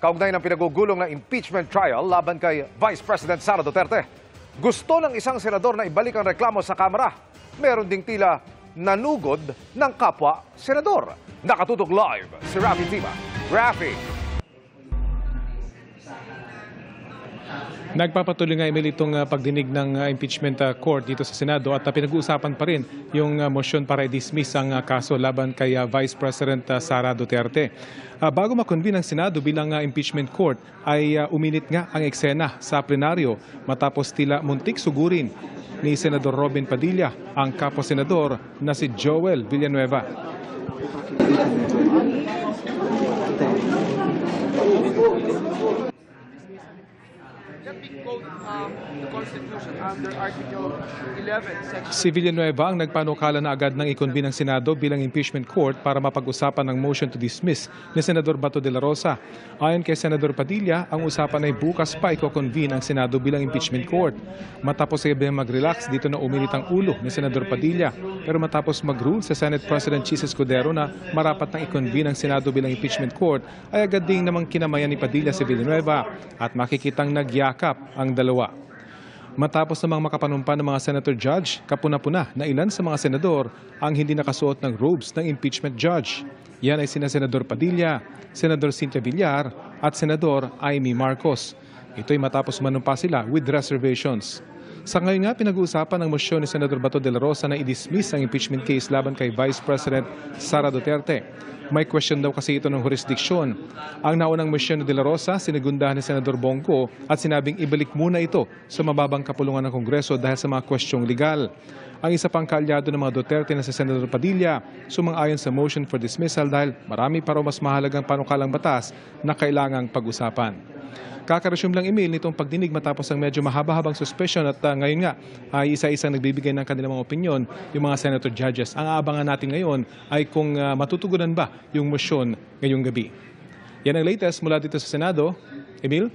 kaugnay ng pinagugulong na impeachment trial laban kay Vice President Sara Duterte. Gusto ng isang senador na ibalik ang reklamo sa Kamara. Meron ding tila nanugod ng kapwa senador. Nakatutok live si Rafi Tima. Rafi. Nagpapatuloy nga Emil itong pagdinig ng impeachment court dito sa Senado at pinag-uusapan pa rin yung motion para i-dismiss ang kaso laban kay Vice President Sara Duterte. Bago makonvene ang Senado bilang impeachment court ay uminit nga ang eksena sa plenaryo matapos tila muntik sugurin ni Senador Robin Padilla ang kapwa-senador na si Joel Villanueva. Si Villanueva ang nagpanukala na agad ng ikonbine ng Senado bilang impeachment court para mapag-usapan ng motion to dismiss ni Senador Bato de la Rosa. Ayon kay Senador Padilla, ang usapan ay bukas pa iko-convene ang Senado bilang impeachment court. Matapos ay mag-relax, dito na uminit ang ulo ni Senador Padilla. Pero matapos mag-rule sa Senate President Chis Escudero na marapat nang ikonbine ang Senado bilang impeachment court, ay agad ding namang kinamayan ni Padilla si Villanueva at makikitang nagyakap ang dalawa. Matapos namang makapanumpa ng mga senator judge, kapuna-puna na ilan sa mga senador ang hindi nakasuot ng robes ng impeachment judge. Yan ay sina Senador Padilla, Senador Cynthia Villar at Senador Amy Marcos. Ito'y matapos manumpa sila with reservations. Sa ngayon nga, pinag-uusapan ng mosyon ni Senador Bato de la Rosa na i-dismiss ang impeachment case laban kay Vice President Sara Duterte. May question daw kasi ito ng jurisdiksyon. Ang naunang mosyon ni de la Rosa, sinigundahan ni Senador Bongo at sinabing ibalik muna ito sa mababang kapulungan ng Kongreso dahil sa mga questioning legal. Ang isa pang kaalyado ng mga Duterte na si Senador Padilla, sumang-ayon sa motion for dismissal dahil marami pa raw mas mahalagang panukalang batas na kailangang pag-usapan. Kakaresume lang Emil nitong pagdinig matapos ang medyo mahaba-habang suspicion at ngayon nga ay isa-isang nagbibigay ng kanilang mga opinyon yung mga senator judges. Ang aabangan natin ngayon ay kung matutugunan ba yung motion ngayong gabi. Yan ang latest mula dito sa Senado. Emil?